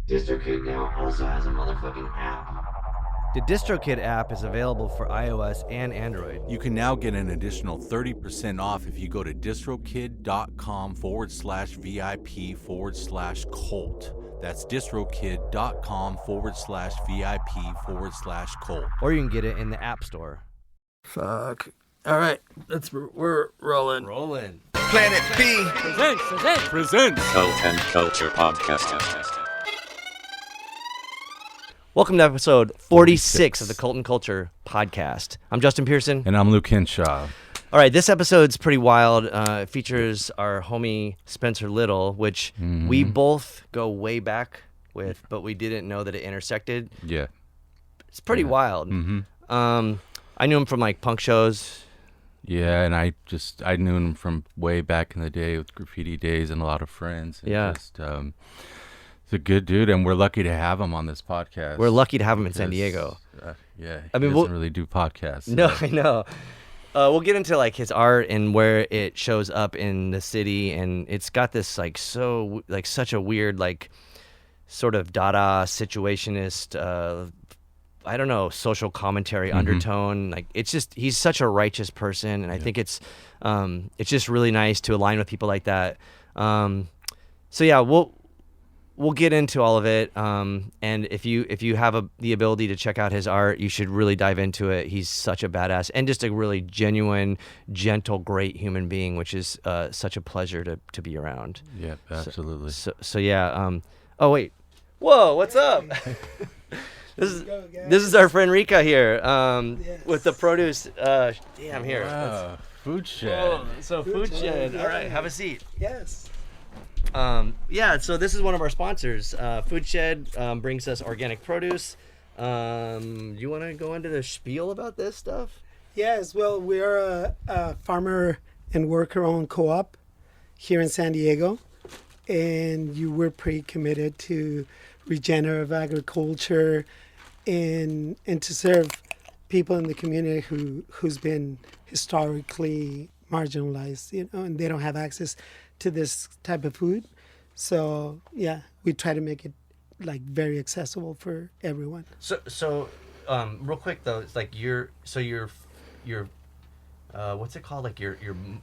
DistroKid now also has a motherfucking app. The DistroKid app is available for iOS and Android. You can now get an additional 30% off if you go to distrokid.com/VIP/cult. That's distrokid.com/VIP/cult. Or you can get it in the App Store. Fuck. All right, we're rolling. Rolling. Planet B Presents Cult and Culture Podcast. Welcome to episode 46 of the Cult and Culture Podcast. I'm Justin Pearson. And I'm Luke Henshaw. All right, this episode's pretty wild. It features our homie Spenser Little, which we both go way back with, but we didn't know that it intersected. Yeah. It's pretty wild. I knew him from like punk shows. Yeah, and I knew him from way back in the day with graffiti days and a lot of friends. And Yeah. He's a good dude, and we're lucky to have him on this podcast. We're lucky to have him in San Diego. Yeah, I mean, he doesn't really do podcasts. No, I know. We'll get into like his art and where it shows up in the city, and it's got this like such a weird like sort of Dada situationist, I don't know, social commentary undertone. Like it's just he's such a righteous person, and I think it's just really nice to align with people like that. So yeah, we'll get into all of it, and if you have the ability to check out his art, you should really dive into it. He's such a badass and just a really genuine, gentle, great human being, which is such a pleasure to be around. Yeah, absolutely. So yeah. Oh wait, whoa, what's up? This is our friend Rika here, with the produce. Damn, here. Wow, food shed. Oh, so food shed. All right, have a seat. Yes. Yeah, so this is one of our sponsors. Food Shed brings us organic produce. You want to go into the spiel about this stuff? Yes. Well, we are a farmer and worker-owned co-op here in San Diego, and we're pretty committed to regenerative agriculture and to serve people in the community who's been historically marginalized, and they don't have access to this type of food. So yeah, we try to make it like very accessible for everyone. So real quick though, it's like your what's it called? Like your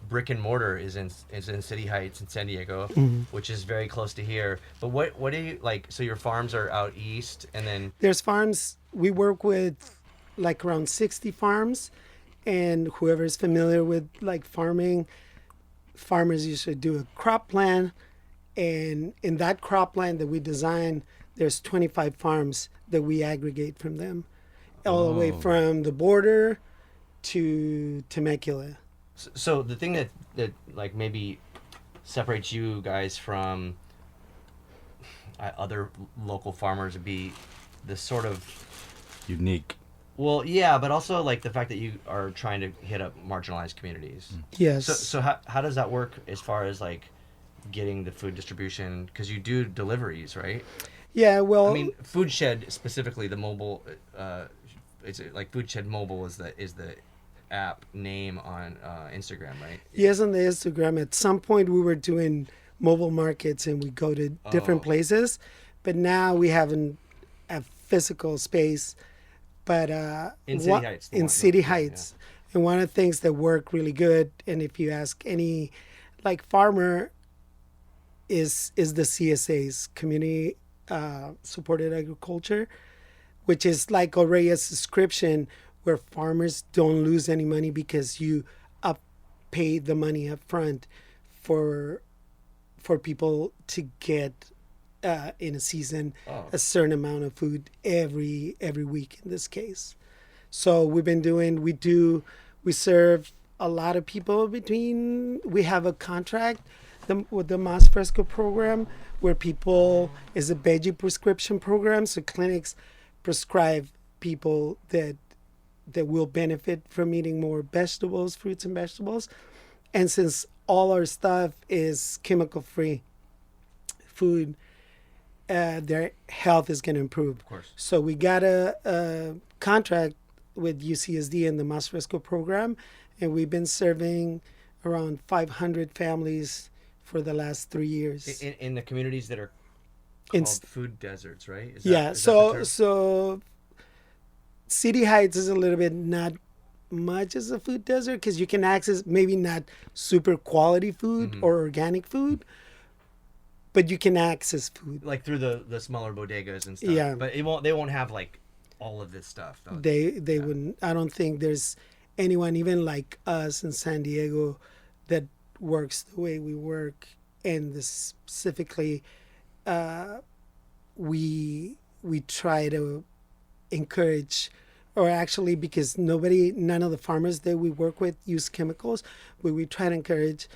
brick and mortar is in City Heights in San Diego, which is very close to here. But what do you like? So your farms are out east, and then There's farms. We work with like around 60 farms, and whoever's familiar with like farming, farmers usually do a crop plan, and in that crop plan that we design, there's 25 farms that we aggregate from them, all the way from the border to Temecula. So the thing that like maybe separates you guys from other local farmers would be this sort of Unique. well, yeah, but also like the fact that you are trying to hit up marginalized communities. Yes. So how does that work as far as like getting the food distribution? Because you do deliveries, right? Yeah, well, I mean, Food Shed specifically, the mobile, it's like Food Shed Mobile is the app name on Instagram, right? yes, on the Instagram, at some point we were doing mobile markets and we go to different places, but now we have a physical space. But In City Heights. in City Heights. And one of the things that work really good, and if you ask any like farmer, is the CSAs, community supported agriculture, which is like already a subscription where farmers don't lose any money because you pay the money up front for people to get in a season a certain amount of food every week in this case. So we serve a lot of people we have a contract with the Mas Fresco program where people is a veggie prescription program, so clinics prescribe people that will benefit from eating more vegetables, fruits and vegetables. And since all our stuff is chemical free food, their health is going to improve. Of course. So we got a contract with UCSD and the Mas Fresco program, and we've been serving around 500 families for the last 3 years. In the communities that are called It's- food deserts, right? Is yeah. is the term? So City Heights is a little bit not much as a food desert because you can access maybe not super quality food or organic food, but you can access food. like through the smaller bodegas and stuff. Yeah. But they won't have like all of this stuff though. They wouldn't. I don't think there's anyone even like us in San Diego that works the way we work, and this specifically, we try to encourage, or actually because none of the farmers that we work with use chemicals, but we try to encourage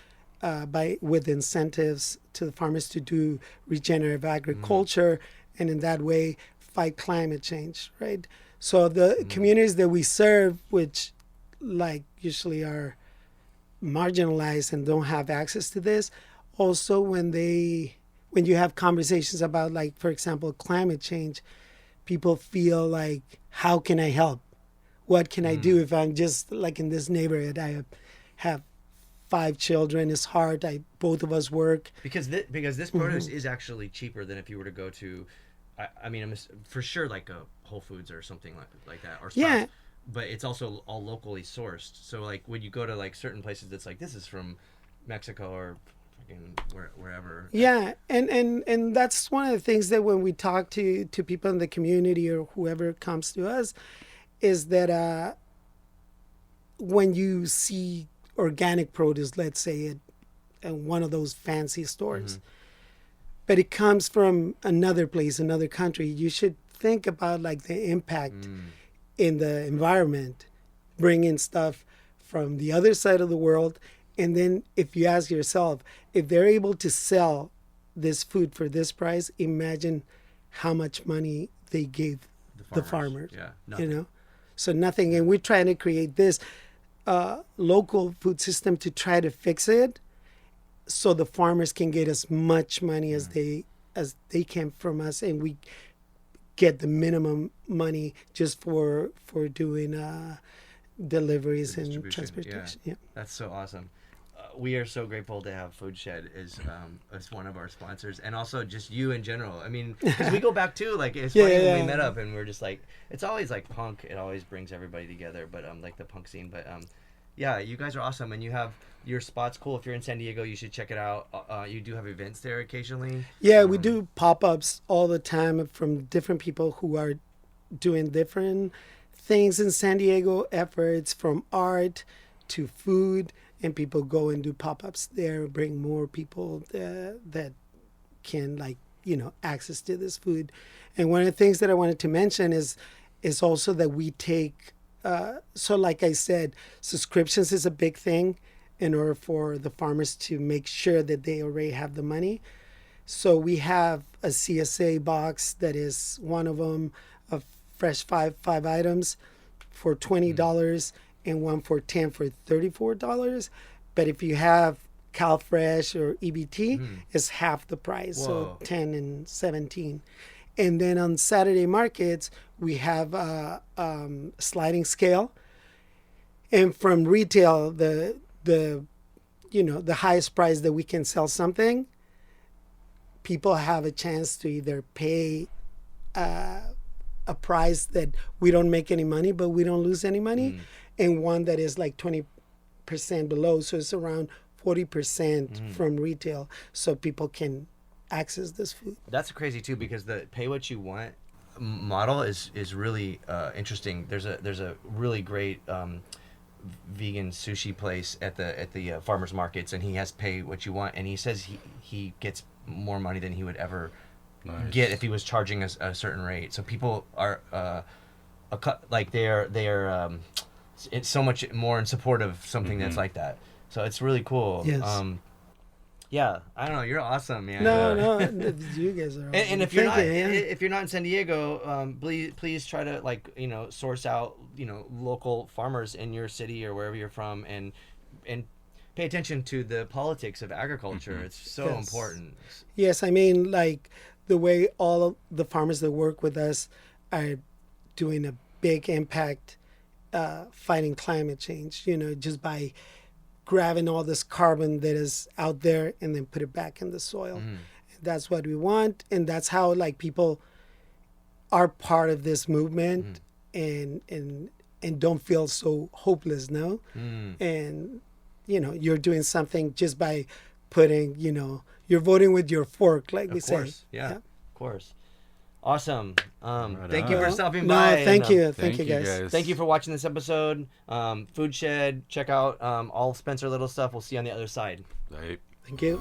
with incentives to the farmers to do regenerative agriculture, and in that way fight climate change, right? So the communities that we serve, which like usually are marginalized and don't have access to this, also when you have conversations about, like, for example, climate change, people feel like, how can I help? What can I do if I'm just like in this neighborhood? I have 5 children. It's hard. Both of us work. Because this produce is actually cheaper than if you were to go to, I mean, for sure like a Whole Foods or something like that, or Sprouts. Yeah. But it's also all locally sourced. So like when you go to like certain places, it's like this is from Mexico or fucking wherever. Yeah, and that's one of the things that when we talk to people in the community or whoever comes to us, is that when you see organic produce, let's say at one of those fancy stores, but it comes from another place, another country, you should think about like the impact in the environment, bringing stuff from the other side of the world. And then if you ask yourself, if they're able to sell this food for this price, imagine how much money they gave the farmers. Yeah, you nothing. know, so nothing. And we're trying to create this local food system to try to fix it, so the farmers can get as much money as they can from us, and we get the minimum money just for doing deliveries and Distribution, transportation. Yeah. That's so awesome. We are so grateful to have Food Shed as one of our sponsors, and also just you in general. I mean, 'cause we go back too. Like it's funny when we met up, and we're just like, it's always like punk. It always brings everybody together, but like the punk scene. But yeah, you guys are awesome, and you have your spot's cool. If you're in San Diego, you should check it out. You do have events there occasionally. Yeah, we do pop-ups all the time from different people who are doing different things in San Diego, efforts from art to food, and people go and do pop-ups there, bring more people that can, like, access to this food. And one of the things that I wanted to mention is also that we take, so like I said, subscriptions is a big thing in order for the farmers to make sure that they already have the money. So we have a CSA box that is one of them, of fresh five items for $20 and one for 10 for $34. But if you have CalFresh or EBT, it's half the price. Whoa. So 10 and 17. And then on Saturday markets, we have a sliding scale. And from retail, the highest price that we can sell something, people have a chance to either pay a price that we don't make any money, but we don't lose any money, and one that is like 20% below. So it's around 40% from retail, so people can access this food. That's crazy too, because the pay what you want model is really interesting. There's a really great vegan sushi place at the farmers markets, and he has pay what you want, and he says he gets more money than he would ever get if he was charging a certain rate. So people are it's so much more in support of something that's like that. So it's really cool. Yes. Yeah, I don't know. You're awesome, man. No, you guys are awesome. And if you're Thank not you, yeah. if you're not in San Diego, please try to source out local farmers in your city or wherever you're from, and pay attention to the politics of agriculture. It's so Yes. important. Yes, I mean, like the way all of the farmers that work with us are doing a big impact fighting climate change, just by grabbing all this carbon that is out there and then put it back in the soil. That's what we want, and that's how like people are part of this movement, and don't feel so hopeless, no. And you're doing something just by putting, you're voting with your fork, like we Of course. say. Yeah. Of course. Awesome. Thank on. you for stopping No, by. thank and, you. Thank you guys. Thank you for watching this episode. Food Shed. Check out all Spenser Little stuff. We'll see you on the other side. Right. Thank you.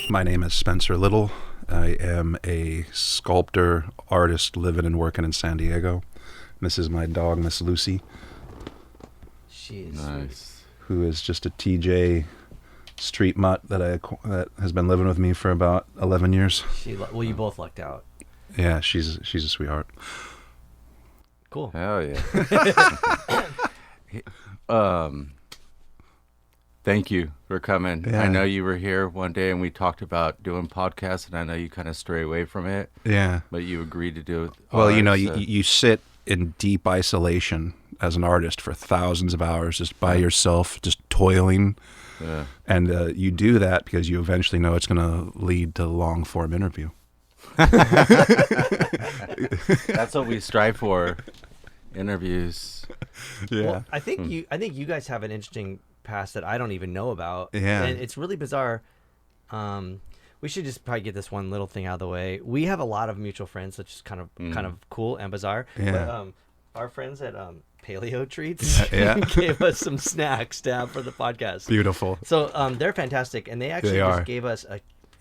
My name is Spenser Little. I am a sculptor, artist living and working in San Diego. This is my dog, Miss Lucy, Jeez. Nice. who is just a TJ street mutt that has been living with me for about 11 years. Well, you both lucked out. Yeah, she's a sweetheart. Cool. Hell yeah. Thank you for coming. Yeah. I know you were here one day and we talked about doing podcasts, and I know you kind of stray away from it, Yeah. but you agreed to do it. Well, ours, you sit in deep isolation as an artist for thousands of hours just by yourself, just toiling. yeah. And you do that because you eventually know it's going to lead to a long-form interview. That's what we strive for. Interviews. Yeah. Well, I think you guys have an interesting past that I don't even know about. Yeah. And it's really bizarre. We should just probably get this one little thing out of the way. We have a lot of mutual friends, which is kind of cool and bizarre. Yeah. But our friends at Paleo Treats Yeah. gave us some snacks to have for the podcast. Beautiful. So they're fantastic, and they actually They just are. gave us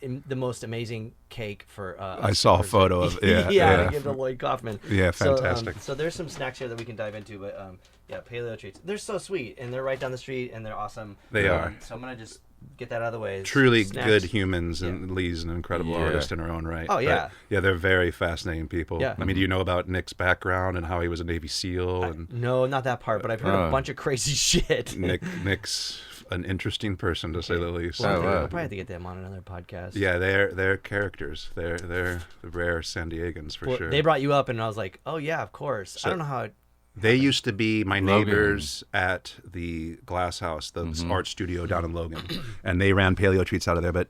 the most amazing cake for. I saw a photo of yeah, yeah. to give to Lloyd Kaufman. Yeah, So, fantastic. So there's some snacks here that we can dive into, but yeah, Paleo Treats. They're so sweet, and they're right down the street, and they're awesome. They are. So I'm gonna just get that out of the way. Truly Snacks. good humans, and Lee's an incredible Yeah. artist in her own right. Oh, But, yeah. yeah, they're very fascinating people. Yeah. I mean, do you know about Nick's background and how he was a Navy SEAL? And No, not that part, but I've heard a bunch of crazy shit. Nick's an interesting person, to say the least. Well, Oh, wow. we'll probably have to get them on another podcast. Yeah, they're characters. They're the rare San Diegans for Well, sure. they brought you up, and I was like, oh yeah, of course. I So- don't know how. They used to be my Logan. neighbors at the Glass House, the art studio down in Logan, and they ran Paleo Treats out of there. But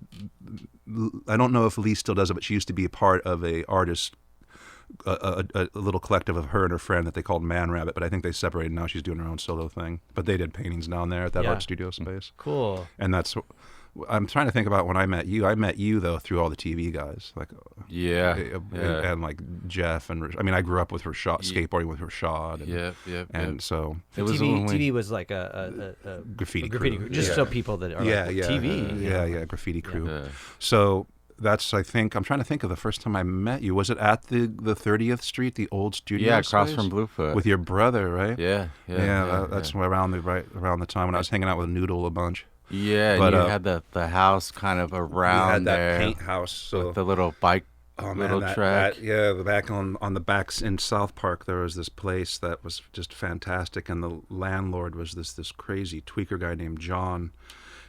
I don't know if Lee still does it, but she used to be a part of a artist, a little collective of her and her friend that they called Man Rabbit. But I think they separated now. She's doing her own solo thing. But they did paintings down there at that Yeah. art studio space, Cool. and that's. I'm trying to think about when I met you. I met you though through all the TV guys, like Yeah. and like Jeff and I mean I grew up with Rashad, skateboarding with Rashad. And, Yep. And so It was TV, when we- TV was like a graffiti graffiti crew. crew, just Yeah. so people that are yeah, like, yeah, TV. yeah, graffiti crew. Yeah. So that's I think I'm trying to think of the first time I met you. Was it at the 30th Street, the old studio? Yeah, across space? from Bluefoot. With your brother, right? Yeah. That's around the time when I was hanging out with Noodle a bunch. Yeah, But, and you had the house kind of We around had that there paint house. So with the little bike, Oh, man, little that, track. the back on the backs in South Park, there was this place that was just fantastic, and the landlord was this crazy tweaker guy named John,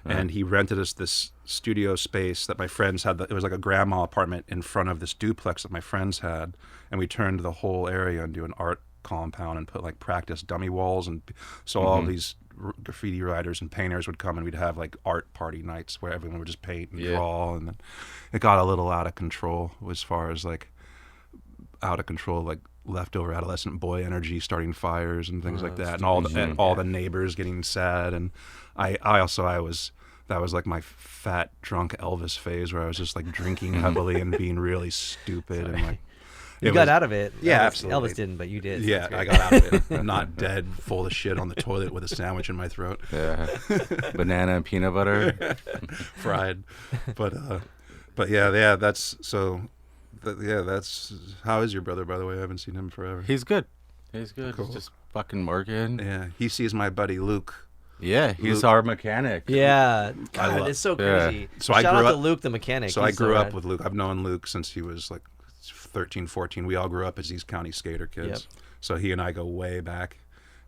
and he rented us this studio space that my friends had. It was like a grandma apartment in front of this duplex that my friends had, and we turned the whole area into an art compound and put like practice dummy walls, and so all these graffiti writers and painters would come, and we'd have like art party nights where everyone would just paint and draw, and then it got a little out of control as far as like leftover adolescent boy energy, starting fires and things like that, and all the neighbors getting sad, and that was like my fat drunk Elvis phase where I was just like drinking heavily and being really stupid and like. You got out of it. Yeah, Elvis, absolutely. Elvis didn't, but you did. so Yeah, that's great. I got out of it. I'm not dead, full of shit on the toilet with a sandwich in my throat, Yeah. Banana and peanut butter. fried. But yeah, that's so. That's how is your brother, by the way? I haven't seen him forever. He's good. He's good. Cool. He's just fucking working. Yeah, he sees my buddy Luke. Yeah, he's Luke- our mechanic. Yeah, I God, love- it's so Yeah. crazy. So I Shout grew out to up- Luke, the mechanic. So I He's grew up rad. with Luke. I've known Luke since he was like 13, 14. We all grew up as East County skater kids. Yep. So he and I go way back.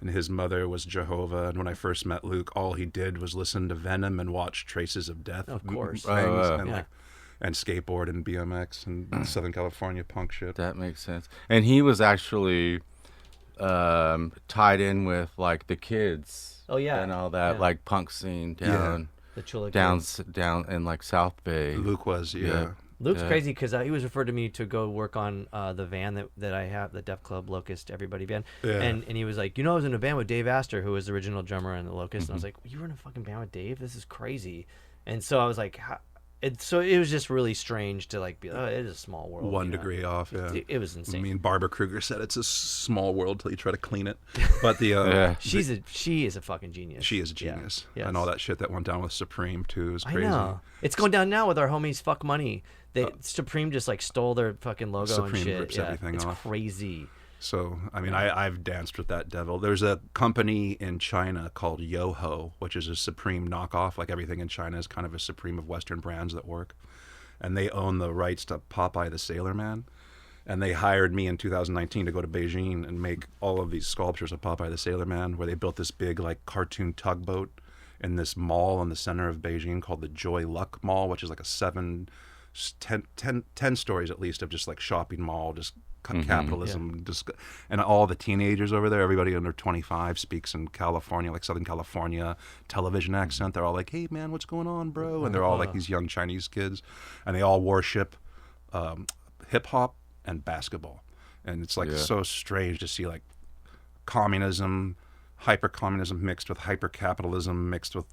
And his mother was Jehovah. And when I first met Luke, all he did was listen to Venom and watch Traces of Death. Of course. Things, and Yeah. like and skateboard and BMX and Southern California punk shit. That makes sense. And he was actually tied in with like the kids. Oh, yeah. and all that Yeah. like punk scene down The Chula down kids. down in like South Bay. Luke was, yeah. Luke's Yeah. crazy because he was referred to me to go work on the van that I have, the Def Club Locust Everybody van. Yeah. And he was like, I was in a band with Dave Astor, who was the original drummer in the Locust. And I was like, you were in a fucking band with Dave? This is crazy. And so I was like, so it was just really strange to like be, it is a small world. One degree off, yeah. It was I insane. mean, Barbara Kruger said it's a small world till you try to clean it. But the Yeah. she is a fucking genius. she is a Yeah. genius, Yes. and all that shit that went down with Supreme too is crazy. I know. It's going down now with our homies Fuck Money. Supreme just like stole their fucking logo and Supreme shit. rips Yeah, everything it's off. crazy. So, I mean, I've danced with that devil. There's a company in China called Yoho, which is a Supreme knockoff. Like everything in China is kind of a Supreme of Western brands that work. And they own the rights to Popeye the Sailor Man. And they hired me in 2019 to go to Beijing and make all of these sculptures of Popeye the Sailor Man, where they built this big like cartoon tugboat in this mall in the center of Beijing called the Joy Luck Mall, which is like a 10 stories at least of just like shopping mall, just capitalism, just, and all the teenagers over there, everybody under 25 speaks in California, like Southern California television accent. They're all like, "Hey man, what's going on, bro?" And they're all like these young Chinese kids, and they all worship hip hop and basketball, and it's like so strange to see like communism, hyper communism mixed with hyper capitalism mixed with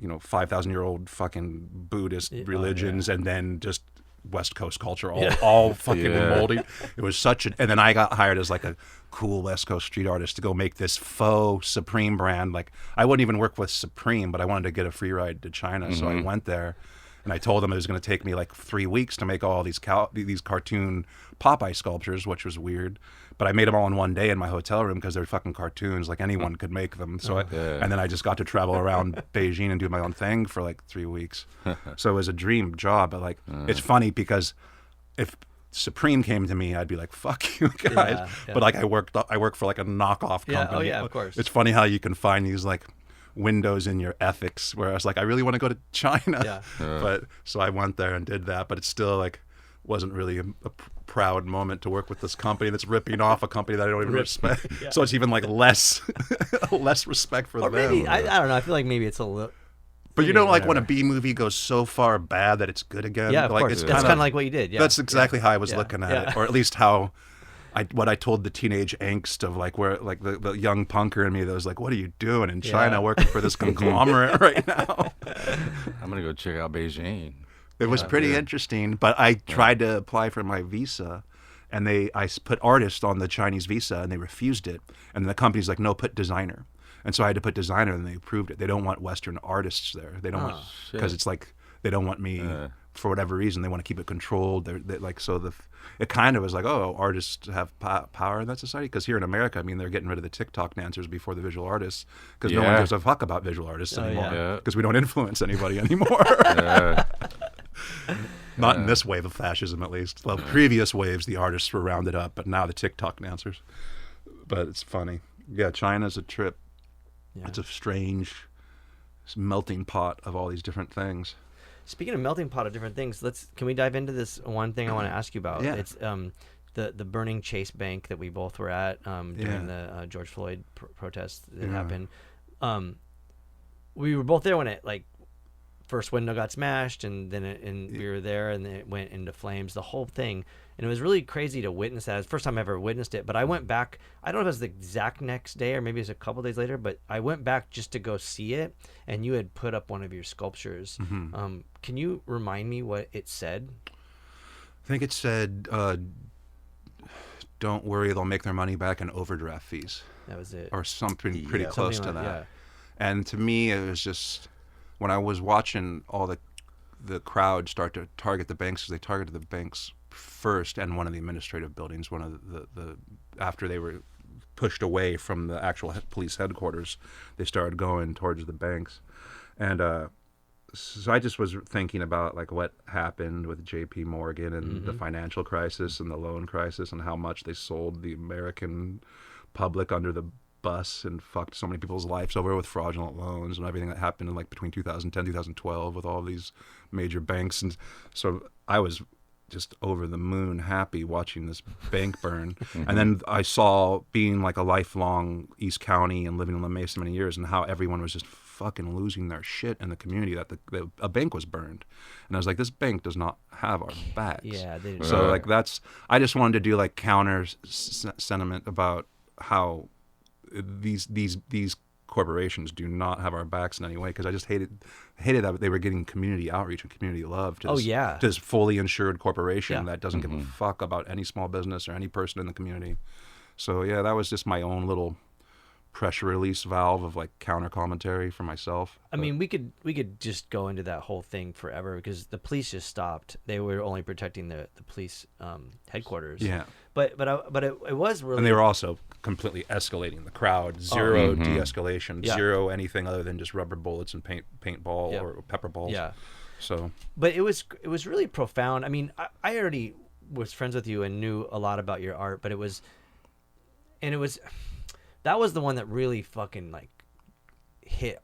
5,000-year-old fucking Buddhist religions, and then just West Coast culture, all fucking moldy. It was and then I got hired as like a cool West Coast street artist to go make this faux Supreme brand. Like I wouldn't even work with Supreme, but I wanted to get a free ride to China, so I went there, and I told them it was going to take me like 3 weeks to make all these cartoon Popeye sculptures, which was weird. But I made them all in one day in my hotel room because they're fucking cartoons. Like anyone could make them. So and then I just got to travel around Beijing and do my own thing for like 3 weeks. So it was a dream job. But like, it's funny because if Supreme came to me, I'd be like, "Fuck you guys." Yeah. But like, I work for like a knockoff company. Yeah. Oh yeah, of course. It's funny how you can find these like windows in your ethics where I was like, I really want to go to China. Yeah. But so I went there and did that. But it's still like wasn't really a proud moment to work with this company that's ripping off a company that I don't even respect. So it's even like less respect for Or them. maybe I don't know. I feel like maybe it's a little. But like when a B movie goes so far bad that it's good again. Yeah, of like, course. It's That's kind of like what you did. Yeah. That's exactly how I was looking at Yeah. it, or at least how. What I told the teenage angst of like where like the young punker in me that was like, what are you doing in China working for this conglomerate right now? I'm gonna go check out Beijing. It was pretty interesting, but I tried to apply for my visa, and I put artist on the Chinese visa, and they refused it. And the company's like, no, put designer. And so I had to put designer, and they approved it. They don't want Western artists there. They don't want, because it's like they don't want me for whatever reason. They want to keep it controlled. They're like, so it kind of was like, oh, artists have power in that society. Because here in America, I mean, they're getting rid of the TikTok dancers before the visual artists, because no one gives a fuck about visual artists anymore. Because we don't influence anybody anymore. Not in this wave of fascism, at least. Well, previous waves, the artists were rounded up, but now the TikTok dancers. But it's funny. Yeah, China's a trip. Yeah. It's a strange melting pot of all these different things. Speaking of melting pot of different things, can we dive into this one thing I want to ask you about? Yeah. It's the burning Chase Bank that we both were at during the George Floyd protest that happened. We were both there when it first window got smashed, and then we were there, and then it went into flames, the whole thing. And it was really crazy to witness that. It was the first time I ever witnessed it. But I went back, I don't know if it was the exact next day or maybe it was a couple days later, but I went back just to go see it, and you had put up one of your sculptures. Can you remind me what it said? I think it said, don't worry, they'll make their money back in overdraft fees. That was it. Or something pretty close Something to like- that. And to me, it was just, when I was watching all the crowd start to target the banks, because they targeted the banks first, and one of the administrative buildings, one of the after they were pushed away from the actual police headquarters, they started going towards the banks. And so I just was thinking about like what happened with JP Morgan and the financial crisis and the loan crisis, and how much they sold the American public under the bus and fucked so many people's lives over with fraudulent loans and everything that happened in like between 2010 2012 with all these major banks. And so I was just over the moon happy watching this bank burn. And then I saw, being like a lifelong East County and living in La Mesa many years, and how everyone was just fucking losing their shit in the community, that a bank was burned. And I was like, this bank does not have our backs. Yeah, they didn't. So like I just wanted to do like counter sentiment about how these corporations do not have our backs in any way, because I just hated that they were getting community outreach and community love to to this fully insured corporation that doesn't give a fuck about any small business or any person in the community. So yeah, that was just my own little pressure release valve of like counter commentary for myself. I mean, we could just go into that whole thing forever, because the police just stopped. They were only protecting the police headquarters. Yeah. But it was really, And they were also completely escalating the crowd. Zero de-escalation. Yeah. Zero anything other than just rubber bullets and paintball or pepper balls. Yeah. So. But it was really profound. I mean, I already was friends with you and knew a lot about your art, but that was the one that really fucking like hit.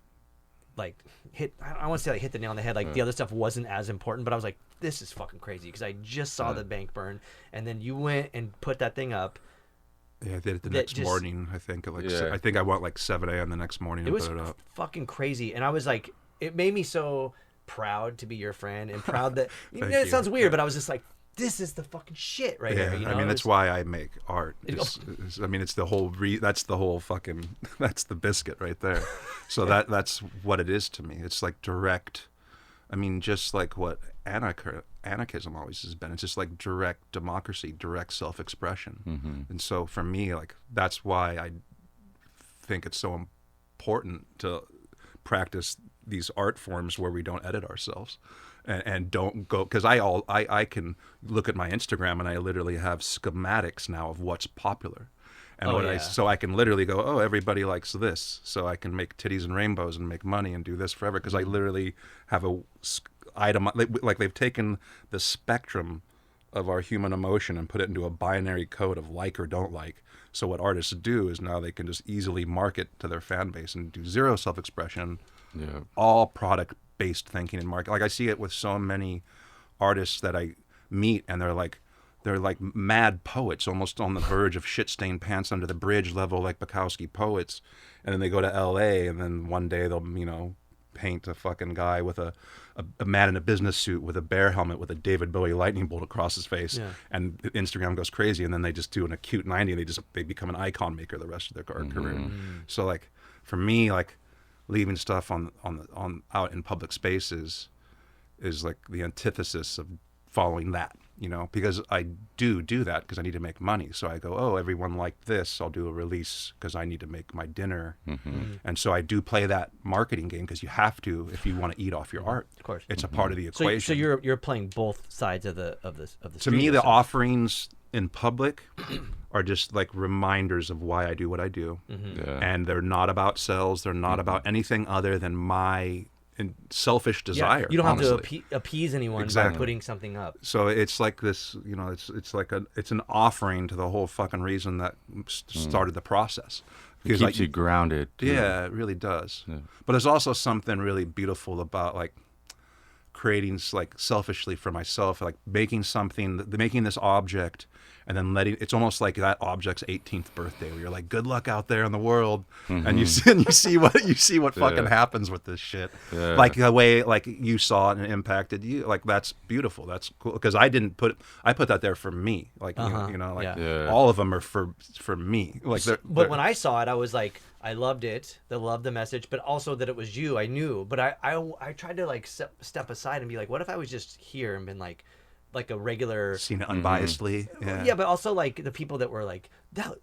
I don't want to say like hit the nail on the head. Like the other stuff wasn't as important, but I was like, this is fucking crazy, because I just saw the bank burn, and then you went and put that thing up. Yeah, I did it the next morning. I think I think I went like 7 a.m. the next morning and put it up. Fucking crazy, and I was like, it made me so proud to be your friend, and proud that it sounds weird, but I was just like, this is the fucking shit right here. You know? I mean, that's why I make art. I mean, it's the whole that's the whole fucking that's the biscuit right there. So that's what it is to me. It's like direct. I mean, just like what anarchism always has been. It's just like direct democracy, direct self-expression. And so for me, like, that's why I think it's so important to practice these art forms where we don't edit ourselves and don't go, because I can look at my Instagram and I literally have schematics now of what's popular. And so I can literally go, oh, everybody likes this, so I can make titties and rainbows and make money and do this forever, because I literally have a item, like they've taken the spectrum of our human emotion and put it into a binary code of like or don't like. So what artists do is now they can just easily market to their fan base and do zero self-expression, all product-based thinking and market. Like, I see it with so many artists that I meet, and they're like mad poets, almost on the verge of shit-stained pants under the bridge level, like Bukowski poets. And then they go to L.A. and then one day they'll, paint a fucking guy with a man in a business suit with a bear helmet with a David Bowie lightning bolt across his face. Yeah. And Instagram goes crazy, and then they just do an acute 90 and they become an icon maker the rest of their art career. So like, for me, like, leaving stuff on out in public spaces is like the antithesis of following that, because I do that because I need to make money. So I go, oh, everyone liked this, I'll do a release because I need to make my dinner. And so I do play that marketing game, because you have to if you want to eat off your art. Of course, it's a part of the equation. So you're playing both sides of the to me, the offerings in public are just like reminders of why I do what I do, and they're not about sales. They're not about anything other than my selfish desire. Yeah, you don't honestly. have to appease anyone by putting something up. So it's like this, it's an offering to the whole fucking reason that started the process. It keeps you grounded. Yeah, it really does. Yeah. But there's also something really beautiful about like creating, like, selfishly for myself, like making this object, and then it's almost like that object's 18th birthday, where you're like, good luck out there in the world, and you see what fucking happens with this shit. Like the way like you saw it and it impacted you, like, that's beautiful. That's cool, because I put that there for me, like, all of them are for me, like. But when I saw it, I was like, I loved it. I loved the message, but also that it was you. I knew, but I tried to like step aside and be like, what if I was just here and been like a regular, seen it unbiasedly. Yeah, but also like the people that were like,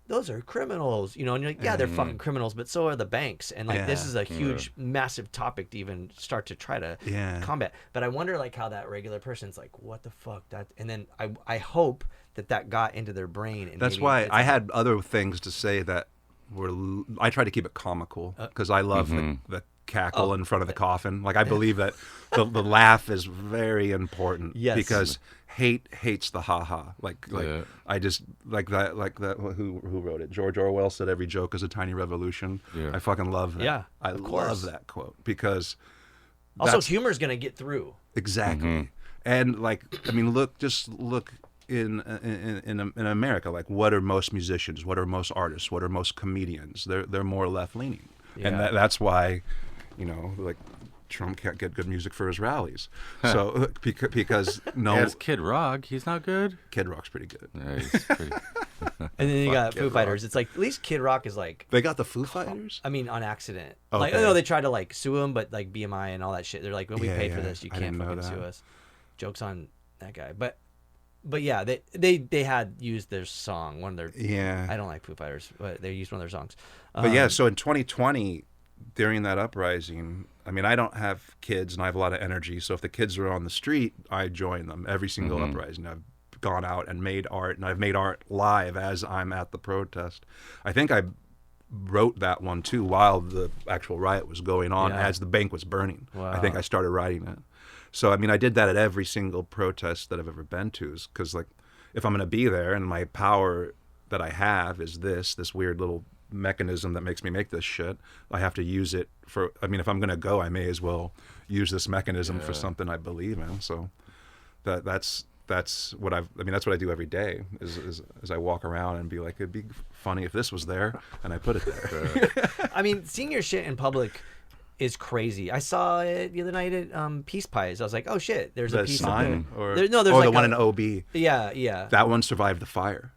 those are criminals, and you're like, they're fucking criminals, but so are the banks, and like this is a huge, massive topic to even start to try to combat. But I wonder like how that regular person's like, what the fuck, that, and then I hope that got into their brain. And that's why I had other things to say that I try to keep it comical, because I love the cackle in front of the coffin. Like, I believe that the laugh is very important. Yes. Because hate hates the ha-ha. I just like that who wrote it? George Orwell said every joke is a tiny revolution. Yeah. I fucking love that. Yeah. I love that quote, because also humor is going to get through. Exactly. And like, I mean, look in America, like what are most musicians, what are most artists, what are most comedians? They're more left leaning, and that's why, like Trump can't get good music for his rallies. So because Yes, Kid Rock, he's not good. Kid Rock's pretty good. Yeah, he's pretty. And then you got Foo Fighters. It's like at least Kid Rock is like. They got the Foo Fighters. I mean, on accident. Okay. Like, they tried to like sue him, but like BMI and all that shit. They're like, when we Yeah, paid for yeah. this, you I can't didn't know fucking sue that. us. Jokes on that guy, but yeah, they had used their song, one of their. Yeah. I don't like Foo Fighters, but they used one of their songs. But yeah, so in 2020, during that uprising, I mean, I don't have kids and I have a lot of energy. So if the kids are on the street, I join them. Every single uprising, I've gone out and made art, and I've made art live as I'm at the protest. I think I wrote that one too while the actual riot was going on, as the bank was burning. Wow. I think I started writing it. So, I mean, I did that at every single protest that I've ever been to, because, like, if I'm going to be there and my power that I have is this weird little mechanism that makes me make this shit, I have to use it for, I mean, if I'm going to go, I may as well use this mechanism for something I believe in. So that's what that's what I do every day is I walk around and be like, it'd be funny if this was there, and I put it there. I mean, seeing your shit in public is crazy. I saw it the other night at Peace Pies. I was like, oh shit, there's a The piece sign, of there's like the one in OB. Yeah. That one survived the fire.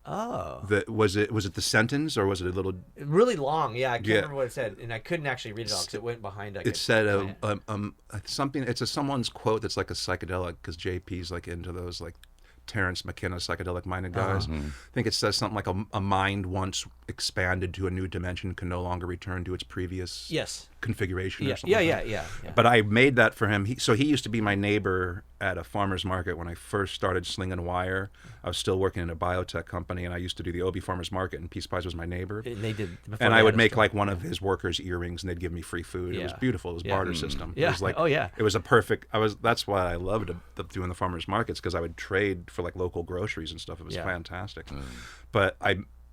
Oh. Was it the sentence, or was it a little? Really long. Yeah, I can't remember what it said, and I couldn't actually read it all because it went behind. It said something. It's someone's quote that's like a psychedelic, because JP's like into those like Terrence McKenna psychedelic minded guys. I think it says something like a mind once expanded to a new dimension can no longer return to its previous configuration. Or something Yeah. But I made that for him. He used to be my neighbor at a farmer's market when I first started slinging wire. I was still working in a biotech company, and I used to do the OB farmer's market, and Peace Pies was my neighbor. And they did. And I would make like one of his workers' earrings, and they'd give me free food. It was beautiful. It was barter system. Yeah. It was like, it was a perfect. That's why I loved doing the farmers markets, because I would trade for like local groceries and stuff. It was fantastic. But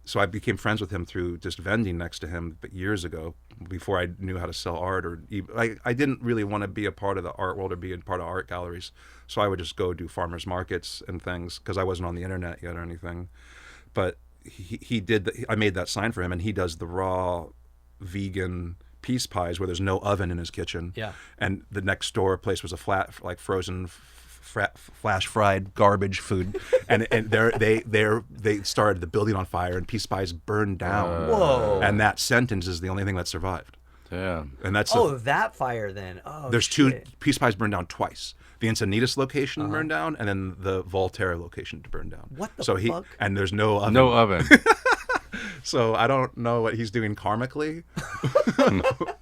so I became friends with him through just vending next to him years ago, before I knew how to sell art, or I didn't really want to be a part of the art world or be a part of art galleries. So I would just go do farmers markets and things, because I wasn't on the internet yet or anything. But he did. I made that sign for him, and he does the raw vegan Peace Pies where there's no oven in his kitchen. Yeah. And the next door place was a flat, like frozen, flash fried garbage food, and they started the building on fire, and Peace Pies burned down. Whoa! And that sentence is the only thing that survived. Yeah. And that's that fire then. Oh, there's shit. 2 Peace Pies burned down twice. The Encinitas location burned down, and then the Voltaire location burned down. What the fuck? And there's no oven. No oven. So I don't know what he's doing karmically,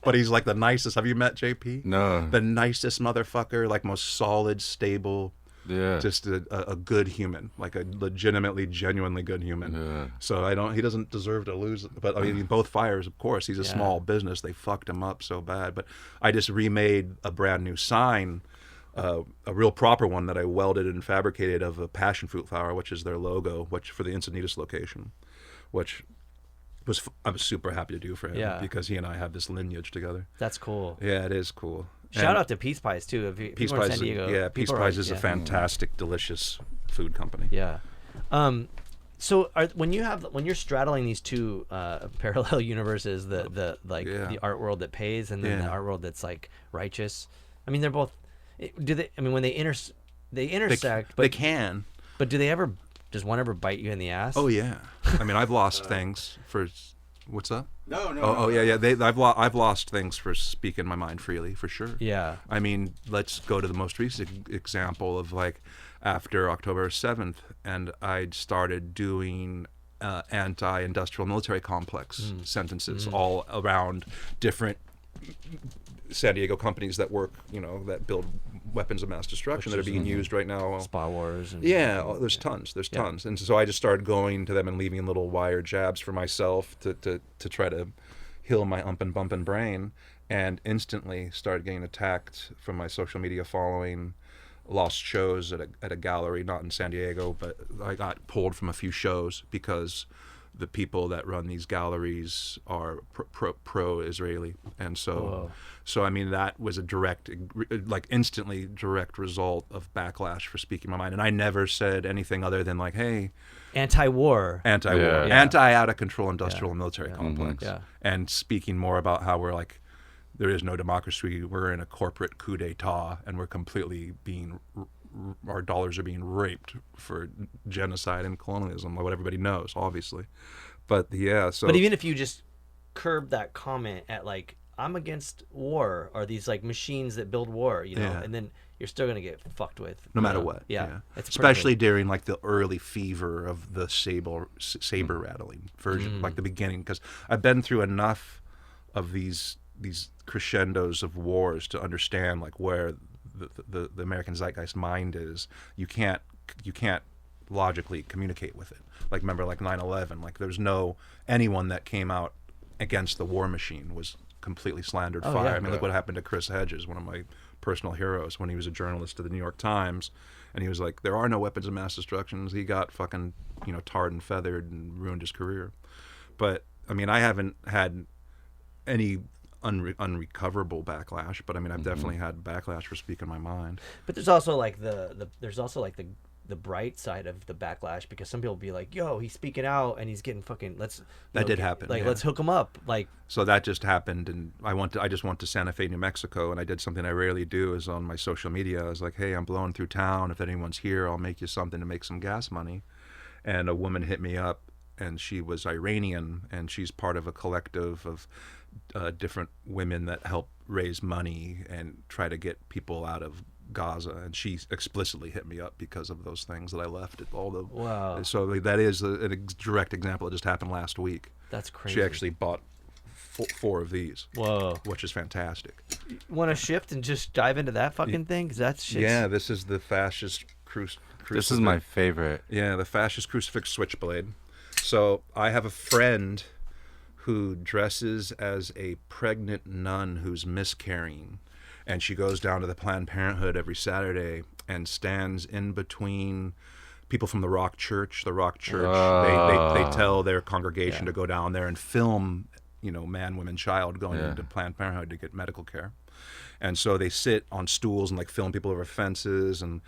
but he's like the nicest. Have you met JP? No. The nicest motherfucker, like most solid, stable, just a good human, like a legitimately, genuinely good human. Yeah. So he doesn't deserve to lose. But I mean, both fires, of course. He's a small business. They fucked him up so bad. But I just remade a brand new sign, a real proper one that I welded and fabricated of a passion fruit flower, which is their logo, which for the Encinitas location, which I was super happy to do for him, because he and I have this lineage together. That's cool. Yeah, it is cool. Shout out to Peace Pies too. If you, Peace people in Pies, San Diego, Peace Pies is a fantastic, delicious food company. Yeah. So when you're straddling these two parallel universes, the art world that pays and then the art world that's like righteous. I mean, they're both. Do they? I mean, when they intersect, They can. But do they ever? Does one ever bite you in the ass? Oh yeah. I mean, I've lost things for. What's up? No. Yeah. I've lost things for speaking my mind freely, for sure. Yeah. I mean, let's go to the most recent example of like after October 7th, and I started doing anti-industrial military complex sentences all around different San Diego companies that work, that build weapons of mass destruction that are being used right now. Spa Wars. And, there's tons. There's tons. And so I just started going to them and leaving little wire jabs for myself to try to heal my bumpin' brain, and instantly started getting attacked from my social media following. Lost shows at a gallery, not in San Diego, but I got pulled from a few shows because the people that run these galleries are pro-Israeli, and so I mean that was a direct, like instantly direct result of backlash for speaking my mind. And I never said anything other than like, hey, anti-war, anti out of control industrial and military complex, Yeah. and speaking more about how we're like, there is no democracy, we're in a corporate coup d'etat, and we're completely being, our dollars are being raped for genocide and colonialism, what everybody knows, obviously. But yeah, so. But even if you just curb that comment at like, I'm against war, or these like machines that build war, you know, Yeah. and then you're still gonna get fucked with, No you matter know? what, Yeah. It's especially perfect. during like the early fever of the saber rattling version, like the beginning, because I've been through enough of these crescendos of wars to understand like where the American zeitgeist mind is. You can't logically communicate with it. Like remember like 9/11, like there's no anyone that came out against the war machine was completely slandered fire. yeah. I mean, look what happened to Chris Hedges, one of my personal heroes, when he was a journalist at the New York Times, and he was like, there are no weapons of mass destruction. He got fucking, you know, tarred and feathered and ruined his career. But I mean, I haven't had any unrecoverable backlash, but I mean, I've definitely had backlash for speaking my mind. But there's also like the bright side of the backlash, because some people be like, yo, he's speaking out and he's getting fucking, That did happen, like yeah. let's hook him up, like. So that just happened, and I just went to Santa Fe, New Mexico, and I did something I rarely do, is on my social media. I was like, hey, I'm blowing through town. If anyone's here, I'll make you something to make some gas money. And a woman hit me up, and she was Iranian, and she's part of a collective of different women that help raise money and try to get people out of Gaza. And she explicitly hit me up because of those things that I left. Wow. So that is a direct example. It just happened last week. That's crazy. She actually bought four of these. Whoa. Which is fantastic. Want to shift and just dive into that fucking thing? 'Cause that's shit. Yeah, this is the fascist crucifix. This is my favorite. Yeah, the fascist crucifix switchblade. So I have a friend who dresses as a pregnant nun who's miscarrying, and she goes down to the Planned Parenthood every Saturday and stands in between people from the Rock Church. The Rock Church, they tell their congregation to go down there and film, you know, man, woman, child going into Planned Parenthood to get medical care. And so they sit on stools and like film people over fences, and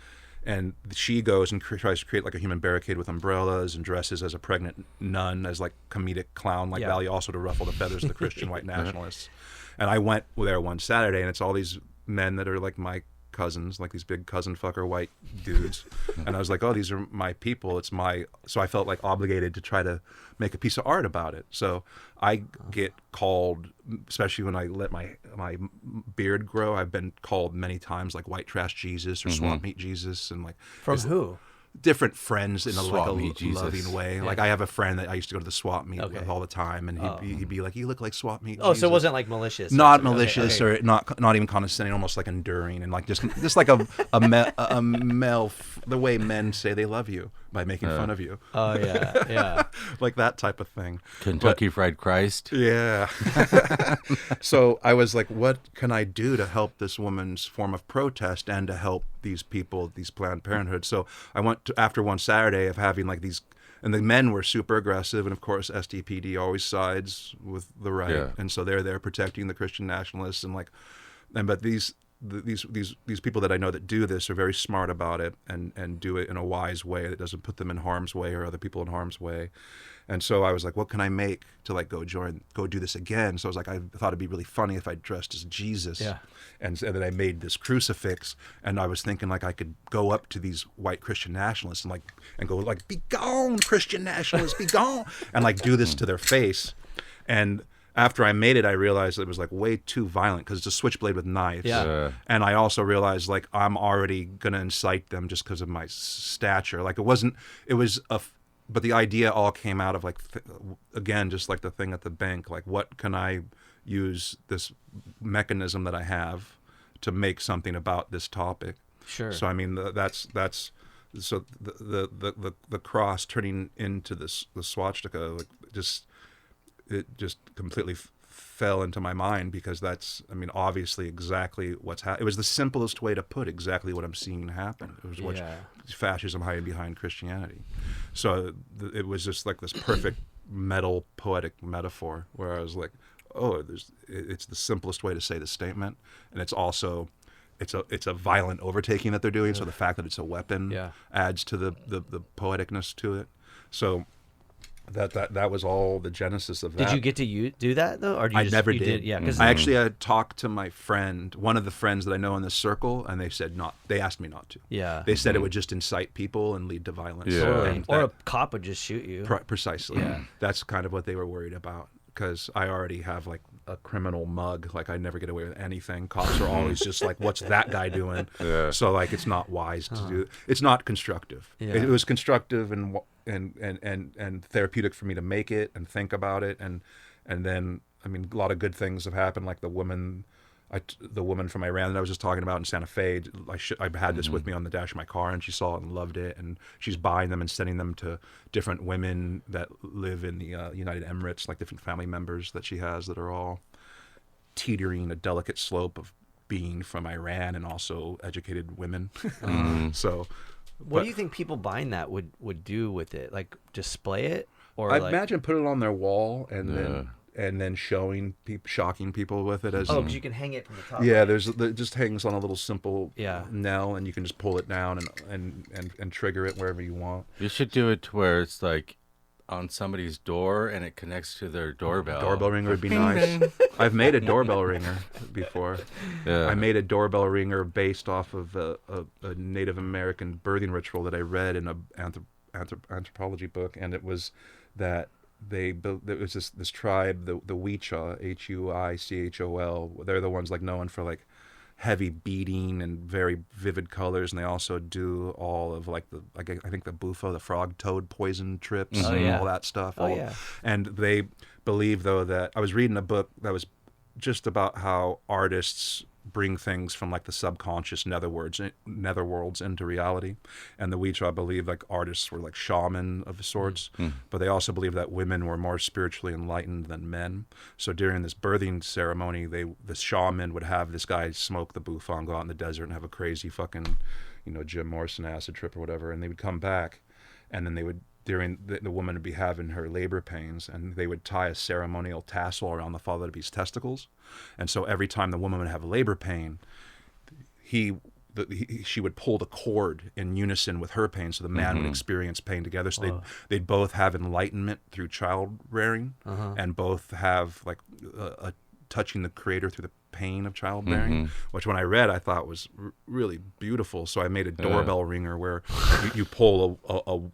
she goes and tries to create like a human barricade with umbrellas and dresses as a pregnant nun, as like comedic clown like value, also to ruffle the feathers of the Christian white nationalists. And I went there one Saturday, and it's all these men that are like my cousins, like these big cousin fucker white dudes. And I was like, oh, these are my people. So I felt like obligated to try to make a piece of art about it. So I get called, especially when I let my beard grow, I've been called many times like white trash Jesus or swamp meat Jesus, and like From who? different friends in a Swap meet Jesus. loving way. Yeah. Like I have a friend that I used to go to the swap meet Okay. with all the time, and he'd be like, "You look like swap meet." Oh, Jesus. so it wasn't like malicious. Not Okay, malicious okay. or not even condescending, almost like enduring, and like just like a male, the way men say they love you by making fun of you. Oh yeah, yeah. Like that type of thing. Kentucky Fried Christ. Yeah. So I was like, what can I do to help this woman's form of protest and to help these people, these Planned Parenthood? So I went to, after one Saturday of having like these, and the men were super aggressive, and of course SDPD always sides with the right, Yeah. and so they're there protecting the Christian nationalists, and like, but these people that I know that do this are very smart about it and do it in a wise way that doesn't put them in harm's way or other people in harm's way. And so I was like, what can I make to like go do this again? So I was like, I thought it'd be really funny if I dressed as Jesus. Yeah. And then I made this crucifix, and I was thinking like I could go up to these white Christian nationalists and go like, be gone, Christian nationalists, be gone, and like do this to their face. And after I made it, I realized it was like way too violent because it's a switchblade with knives. Yeah. And I also realized like I'm already gonna incite them just because of my stature. Like but the idea all came out of like again, just like the thing at the bank. Like, what can I use this mechanism that I have to make something about this topic? Sure. So I mean, that's so the cross turning into the swastika, like, it just completely fell into my mind, because that's, I mean, obviously exactly what's happening. It was the simplest way to put exactly what I'm seeing happen. It was what fascism hiding behind Christianity. So it was just like this perfect metal poetic metaphor where I was like, oh, it's the simplest way to say the statement, and it's also it's a violent overtaking that they're doing. So the fact that it's a weapon adds to the poeticness to it. So that was all the genesis of that. Did you get to do that though, or I never did. Yeah, because I actually had talked to my friend, one of the friends that I know in this circle, and they said not. They asked me not to. Yeah. They said it would just incite people and lead to violence. Yeah. And or a that- cop would just shoot you. precisely. Yeah. That's kind of what they were worried about, because I already have like a criminal mug. Like I never get away with anything. Cops are always just like, "What's that guy doing?" Yeah. So like, it's not wise to do. It's not constructive. Yeah. It was constructive and therapeutic for me to make it and think about it, and then I mean, a lot of good things have happened. Like the woman from Iran that I was just talking about in Santa Fe. I had this with me on the dash of my car, and she saw it and loved it, and she's buying them and sending them to different women that live in the United Emirates, like different family members that she has that are all teetering a delicate slope of being from Iran and also educated women. So, What do you think people buying that would do with it? Like display it, or I like, imagine put it on their wall and then showing people, shocking people with it as because you can hang it from the top. yeah, it just hangs on a little simple Yeah. knell, and you can just pull it down and trigger it wherever you want. You should do it to where it's like on somebody's door and it connects to their doorbell. Doorbell ringer would be nice. I've made a doorbell ringer before. Yeah. I made a doorbell ringer based off of a Native American birthing ritual that I read in a anthropology book, and it was that there was this tribe, the Huichol, Huichol. They're the ones like known for like heavy beating and very vivid colors, and they also do all of like I think the bufo, the frog toad poison trips, and all that stuff. And they believe though that I was reading a book that was just about how artists bring things from like the subconscious netherworlds into reality, and the Huichol, I believe, like artists were like shaman of sorts, but they also believe that women were more spiritually enlightened than men. So during this birthing ceremony, the shaman would have this guy smoke the bufon, go out in the desert and have a crazy fucking, Jim Morrison acid trip or whatever, and they would come back, and then they would, during the woman would be having her labor pains, and they would tie a ceremonial tassel around the father-to-be's testicles. And so every time the woman would have labor pain, she would pull the cord in unison with her pain, so the man would experience pain together. So they'd both have enlightenment through child rearing, and both have like a touching the creator through the pain of childbearing, which when I read I thought was really beautiful. So I made a doorbell ringer where you pull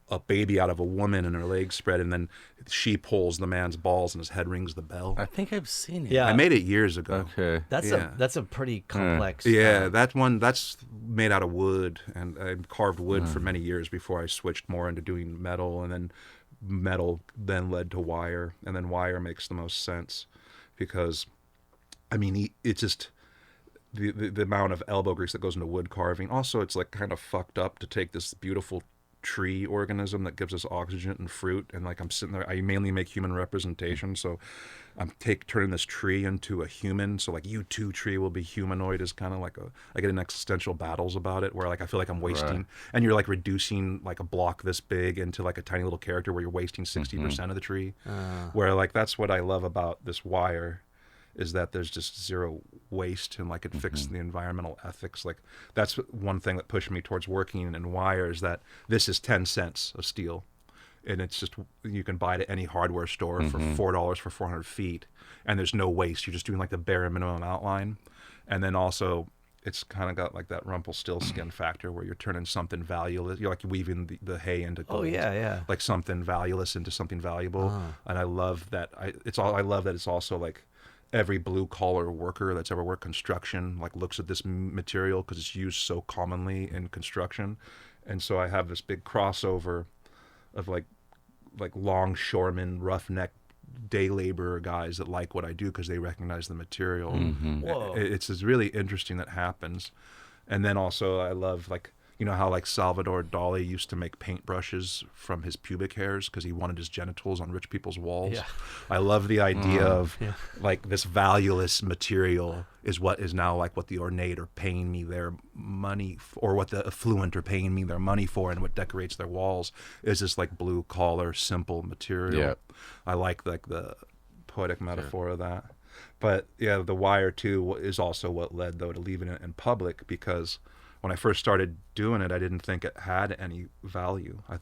a baby out of a woman and her legs spread, and then she pulls the man's balls and his head rings the bell. I think I've seen it. Yeah. I made it years ago. Okay. That's a pretty complex. That's made out of wood, and I carved wood for many years before I switched more into doing metal, and then metal then led to wire, and then wire makes the most sense because I mean, it's just the amount of elbow grease that goes into wood carving. Also, it's like kind of fucked up to take this beautiful tree organism that gives us oxygen and fruit, and like I'm sitting there, I mainly make human representation, so I'm turning this tree into a human. So like U2 tree will be humanoid, is kind of like I get in existential battles about it, where like I feel like I'm wasting, and you're like reducing like a block this big into like a tiny little character where you're wasting 60% of the tree, where like that's what I love about this wire, is that there's just zero waste, and like it fixes the environmental ethics. Like that's one thing that pushed me towards working in wire, is that this is 10 cents of steel, and it's just, you can buy it at any hardware store for $4 for 400 feet, and there's no waste. You're just doing like the bare minimum outline, and then also it's kind of got like that Rumpelstiltskin factor where you're turning something valueless. You're like weaving the hay into gold. Like something valueless into something valuable, and I love that. I love that it's also like every blue collar worker that's ever worked construction like looks at this material because it's used so commonly in construction. And so I have this big crossover of like longshoremen, roughneck day laborer guys that like what I do because they recognize the material. Whoa. It's really interesting that happens. And then also I love like You know how like Salvador Dali used to make paintbrushes from his pubic hairs because he wanted his genitals on rich people's walls? Yeah. I love the idea of like this valueless material is what is now like what the ornate are paying me their money or what the affluent are paying me their money for, and what decorates their walls is this like blue collar simple material. Yeah. I like the poetic metaphor of that. But yeah, The Wire too is also what led though to leaving it in public, because when I first started doing it, I didn't think it had any value. I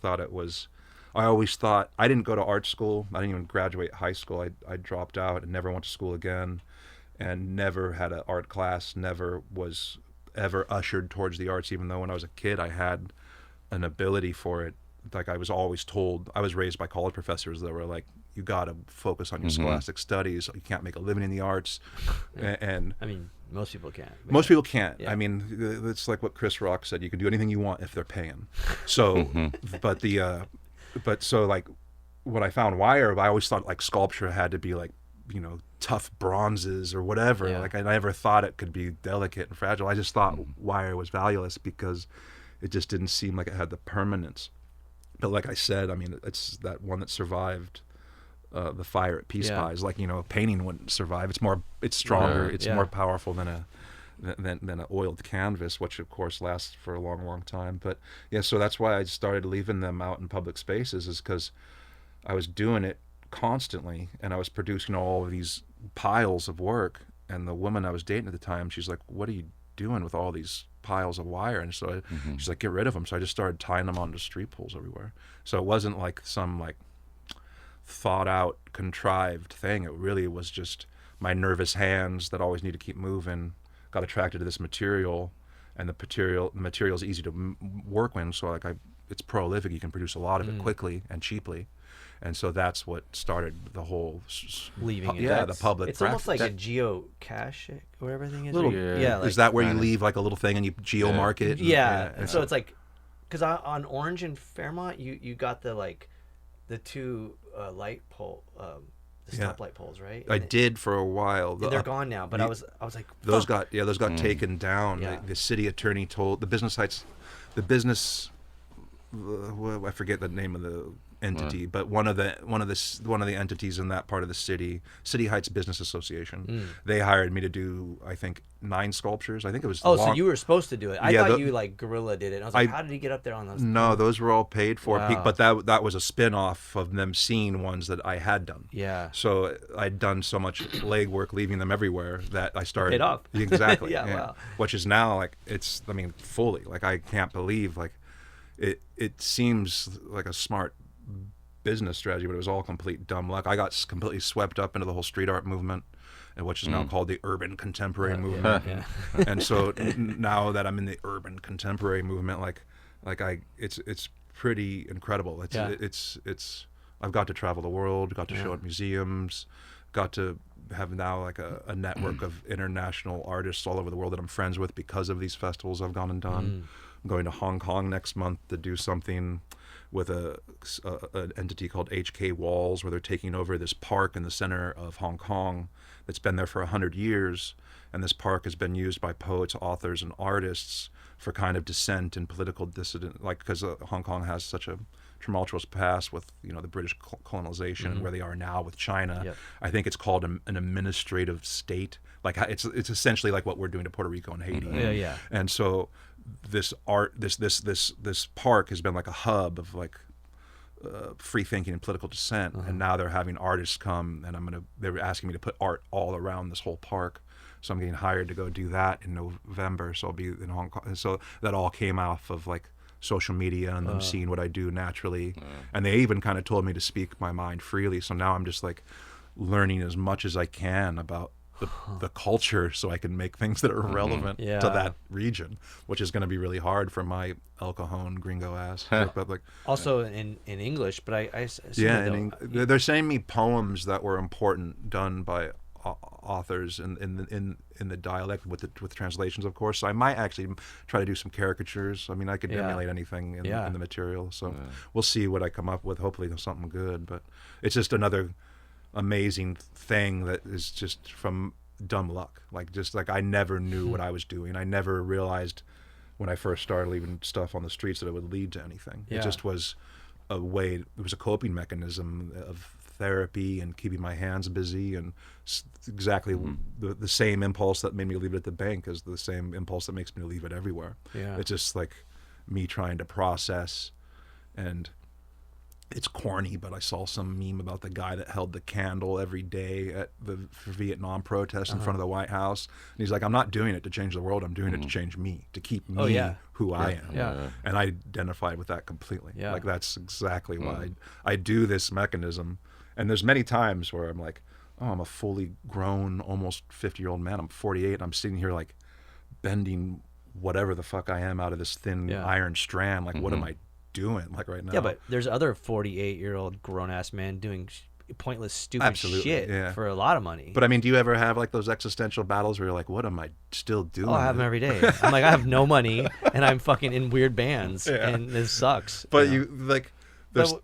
always thought, I didn't go to art school. I didn't even graduate high school. I dropped out and never went to school again, and never had an art class, never was ever ushered towards the arts, even though when I was a kid, I had an ability for it. Like I was always told, I was raised by college professors that were like, you got to focus on your scholastic studies. You can't make a living in the arts. And I mean, most people can't. most people can't. Yeah. I mean, it's like what Chris Rock said, you can do anything you want if they're paying. So, but so like when I found Wire, I always thought like sculpture had to be like, you know, tough bronzes or whatever. Yeah. Like I never thought it could be delicate and fragile. I just thought Wire was valueless because it just didn't seem like it had the permanence. But like I said, I mean, it's that one that survived the fire at Peace Pies. Like, you know, a painting wouldn't survive. It's stronger. Right. It's more powerful than an oiled canvas, which of course lasts for a long, long time. But yeah, so that's why I started leaving them out in public spaces, is because I was doing it constantly, and I was producing all of these piles of work. And the woman I was dating at the time, she's like, "What are you doing with all these piles of wire?" And so she's like, "Get rid of them." So I just started tying them onto street poles everywhere. So it wasn't like some like thought out, contrived thing. It really was just my nervous hands that always need to keep moving got attracted to this material, and the material is easy to work with. So like it's prolific. You can produce a lot of it quickly and cheaply. And so that's what started the whole Leaving it. the public It's almost like practice. a geocache or whatever everything is. Little- yeah, like, is that where you leave like a little thing and you geo-mark it? Yeah, And so it's like, because on Orange and Fairmont, you got the two light pole, the stoplight poles, right? I And did for a while. they're gone now, but I was like, Those fuck. got taken down. Yeah. The city attorney told the business I forget the name of the entity, but one of the entities in that part of the city Heights Business Association, they hired me to do, I think, 9 sculptures. I think it was So you were supposed to do it. I Yeah, thought you like guerrilla did it. And I was like, how did he get up there on those? No, those were all paid for. Wow. But that was a spin-off of them seeing ones that I had done. Yeah. So I'd done so much legwork leaving them everywhere that I started. Paid off. Exactly. Yeah, wow. Which is now like, fully. Like I can't believe, like it seems like a smart business strategy, but it was all complete dumb luck. I got completely swept up into the whole street art movement, and which is now called the urban contemporary movement. Yeah. And so now that I'm in the urban contemporary movement, it's pretty incredible. It's I've got to travel the world, got to show at museums, got to have now like a network of international artists all over the world that I'm friends with because of these festivals I've gone and done. I'm going to Hong Kong next month to do something with an entity called HK Walls, where they're taking over this park in the center of Hong Kong that's been there for 100 years. And this park has been used by poets, authors, and artists for kind of dissent and political dissident, like because Hong Kong has such a tumultuous past with, you know, the British colonization and where they are now with China. Yep. I think it's called an administrative state. Like it's essentially like what we're doing to Puerto Rico and Haiti. Yeah. And so this park has been like a hub of like free thinking and political dissent, and now they're having artists come, and they're asking me to put art all around this whole park. So I'm getting hired to go do that in November. So I'll be in Hong Kong. So that all came off of like social media and them seeing what I do naturally, and they even kind of told me to speak my mind freely. So now I'm just like learning as much as I can about the culture, so I can make things that are relevant to that region, which is going to be really hard for my El Cajon gringo ass. But like, Also in English, but I assume yeah, that they're sending me poems that were important done by authors in the dialect with translations, of course. So I might actually try to do some caricatures. I mean, I could emulate anything in the material. So we'll see what I come up with. Hopefully there's something good, but it's just another amazing thing that is just from dumb luck. Like I never knew what I was doing. I never realized when I first started leaving stuff on the streets that it would lead to anything. Yeah. It just was a way, it was a coping mechanism of therapy and keeping my hands busy, and exactly the same impulse that made me leave it at the bank is the same impulse that makes me leave it everywhere. Yeah. It's just like me trying to process. And it's corny, but I saw some meme about the guy that held the candle every day at the Vietnam protest in front of the White House. And he's like, I'm not doing it to change the world. I'm doing it to change me, to keep me who I am. Yeah. And I identified with that completely. Yeah. Like, that's exactly why I do this mechanism. And there's many times where I'm like, oh, I'm a fully grown, almost 50-year-old man. I'm 48. And I'm sitting here like bending whatever the fuck I am out of this thin iron strand. Like, what am I doing like right now? Yeah, but there's other 48-year-old grown-ass men doing pointless, stupid shit for a lot of money. But I mean, do you ever have like those existential battles where you're like, what am I still doing? Oh, I have them every day. I'm like, I have no money, and I'm fucking in weird bands, and this sucks. But you like,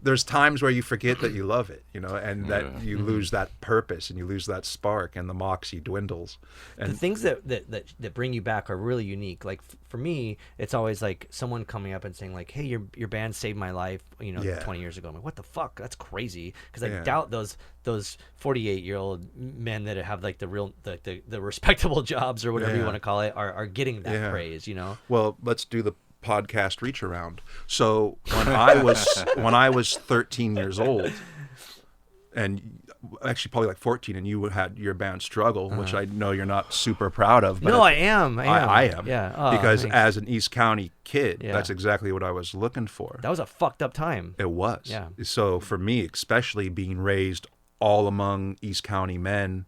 there's times where you forget that you love it, you know, and that you lose that purpose and you lose that spark, and the moxie dwindles. And the things that bring you back are really unique. Like for me, it's always like someone coming up and saying like, "Hey, your band saved my life," 20 years ago. I'm like, "What the fuck? That's crazy." Because I doubt those 48-year-old men that have like the real the respectable jobs or whatever you want to call it are getting that praise. Well, let's do the podcast reach around. So when I was 13 years old, and actually probably like 14, and you had your band Struggle, which I know you're not super proud of. But no, I am. I am. Yeah. Oh, because thanks. as an East County kid, that's exactly what I was looking for. That was a fucked up time. It was. Yeah. So for me, especially being raised all among East County men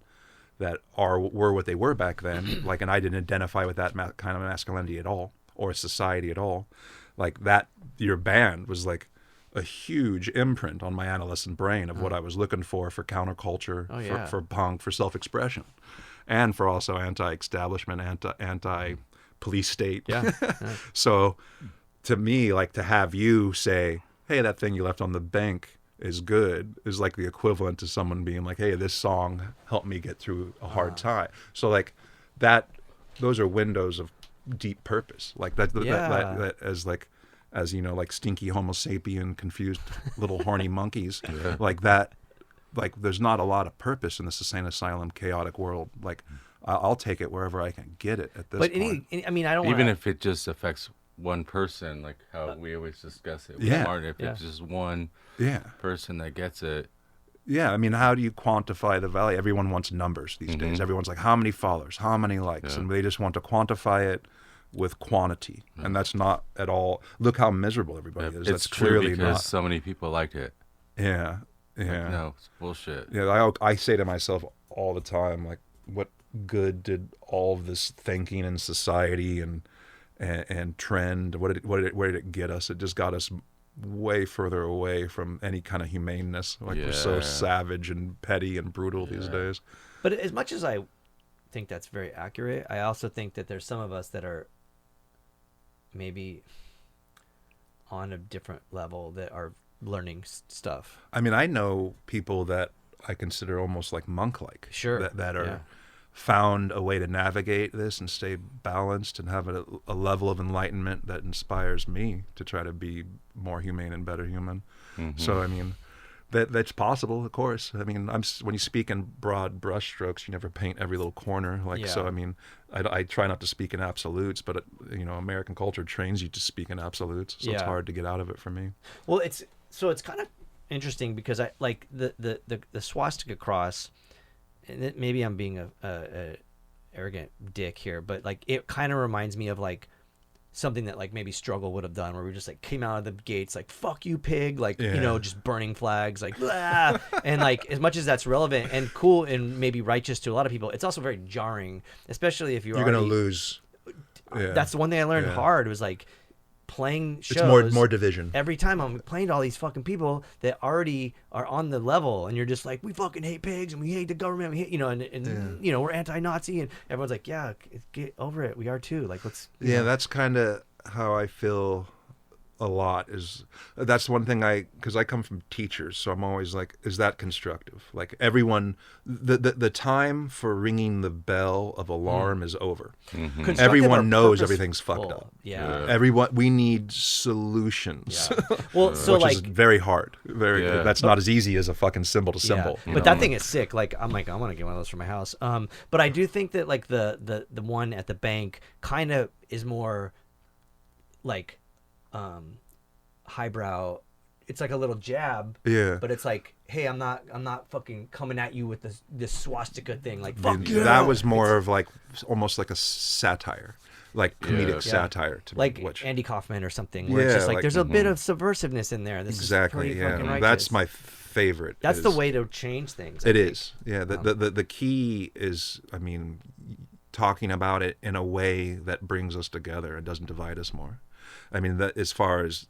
that were what they were back then, like, and I didn't identify with that kind of masculinity at all, or society at all, like that, your band was like a huge imprint on my adolescent brain of what I was looking for counterculture, for punk, for self-expression, and for also anti-establishment, anti-police state. Yeah. So to me, like, to have you say, hey, that thing you left on the bank is good, is like the equivalent to someone being like, hey, this song helped me get through a hard time. So like that, those are windows of deep purpose, like that as you know, like stinky Homo sapien confused little horny monkeys, like that, like there's not a lot of purpose in this insane asylum chaotic world. Like I'll take it wherever I can get it at this point. I mean, I don't even if it just affects one person, like how we always discuss it with Martin, if it's just one person that gets it. Yeah, I mean, how do you quantify the value? Everyone wants numbers these days. Everyone's like, how many followers, how many likes? And they just want to quantify it with quantity. And that's not at all. Look how miserable everybody is. It's That's true clearly because not. so many people liked it. Yeah. Like, no, it's bullshit. Yeah, I say to myself all the time, like, what good did all of this thinking in society and trend, where did it get us? It just got us way further away from any kind of humaneness. Like, we're so savage and petty and brutal these days. But as much as I think that's very accurate, I also think that there's some of us that are maybe on a different level that are learning stuff. I mean, I know people that I consider almost like monk-like. Sure. That are found a way to navigate this and stay balanced and have a level of enlightenment that inspires me to try to be more humane and better human. So, I mean, that's possible, of course. I mean, when you speak in broad brushstrokes, you never paint every little corner. Like, so, I mean, I try not to speak in absolutes, but American culture trains you to speak in absolutes, so it's hard to get out of it for me. Well, it's kind of interesting because I like the swastika cross. And maybe I'm being a arrogant dick here, but like it kind of reminds me of like something that like maybe Struggle would have done, where we just like came out of the gates like "fuck you, pig," like just burning flags, like blah. And like as much as that's relevant and cool and maybe righteous to a lot of people, it's also very jarring, especially if you're gonna lose. That's the one thing I learned hard was like playing shows. It's more division. Every time I'm playing to all these fucking people that already are on the level, and you're just like, we fucking hate pigs and we hate the government, we hate, and we're anti-Nazi, and everyone's like, yeah, get over it, we are too. Like, let's. Yeah, that's kind of how I feel a lot that's one thing because I come from teachers, so I'm always like, is that constructive? Like everyone, the time for ringing the bell of alarm is over. Everyone knows everything's fucked up. Everyone, we need solutions. Well, so which like is very hard. That's not as easy as a fucking symbol to symbol. But that thing is sick. Like I'm like, I want to get one of those for my house. But I do think that like the one at the bank kind of is more like highbrow. It's like a little jab, but it's like, hey, I'm not fucking coming at you with this swastika thing, like fuck you. That was more of like almost like a satire, like comedic satire to like Andy Kaufman or something, where it's just like there's a bit of subversiveness in there. This is pretty fucking righteous. That's my favorite. That's the way to change things. It is. The key is, I mean, talking about it in a way that brings us together and doesn't divide us more. I mean, that as far as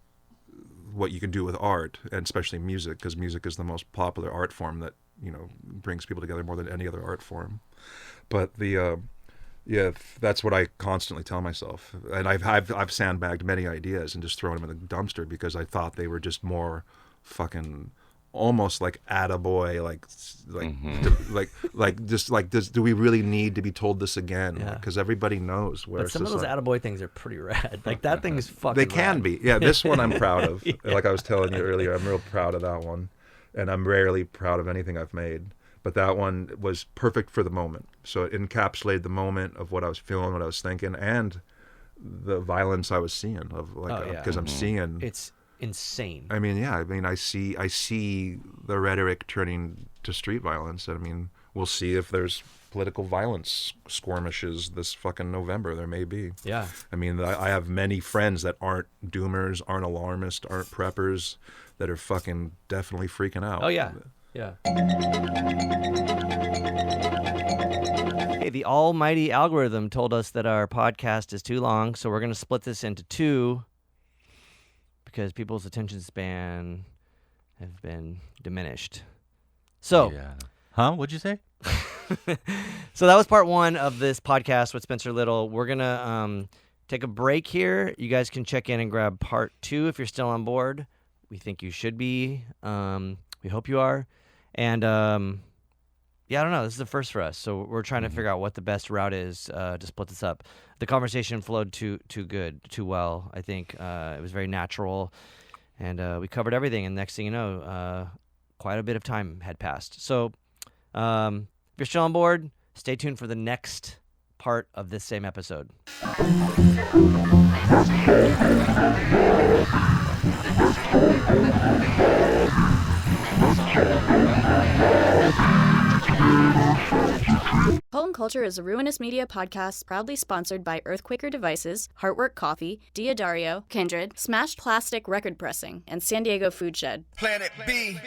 what you can do with art, and especially music, because music is the most popular art form that, you know, brings people together more than any other art form. But that's what I constantly tell myself. And I've sandbagged many ideas and just thrown them in the dumpster because I thought they were just more fucking almost like attaboy, do we really need to be told this again? Because everybody knows where. But some of those attaboy things are pretty rad. Like that thing is fucking. They can rad. be. Yeah, this one I'm proud of. Like I was telling you earlier, I'm real proud of that one, and I'm rarely proud of anything I've made. But that one was perfect for the moment. So it encapsulated the moment of what I was feeling, what I was thinking, and the violence I was seeing. Because I'm seeing. It's insane. I mean, I see the rhetoric turning to street violence. I mean, we'll see if there's political violence skirmishes this fucking November. There may be. Yeah. I mean, I have many friends that aren't doomers, aren't alarmists, aren't preppers, that are fucking definitely freaking out. Oh yeah. Hey, the almighty algorithm told us that our podcast is too long, so we're going to split this into two because people's attention span have been diminished. So, What'd you say? So that was part one of this podcast with Spenser Little. We're going to take a break here. You guys can check in and grab part two if you're still on board. We think you should be. We hope you are. And I don't know. This is the first for us, so we're trying to figure out what the best route is to split this up. The conversation flowed too well. I think it was very natural, and we covered everything. And next thing you know, quite a bit of time had passed. So if you're still on board, stay tuned for the next part of this same episode. Cult and Culture is a Ruinous Media podcast proudly sponsored by Earthquaker Devices, Heartwork Coffee, Diodario, Kindred, Smashed Plastic Record Pressing, and San Diego Food Shed. Planet B.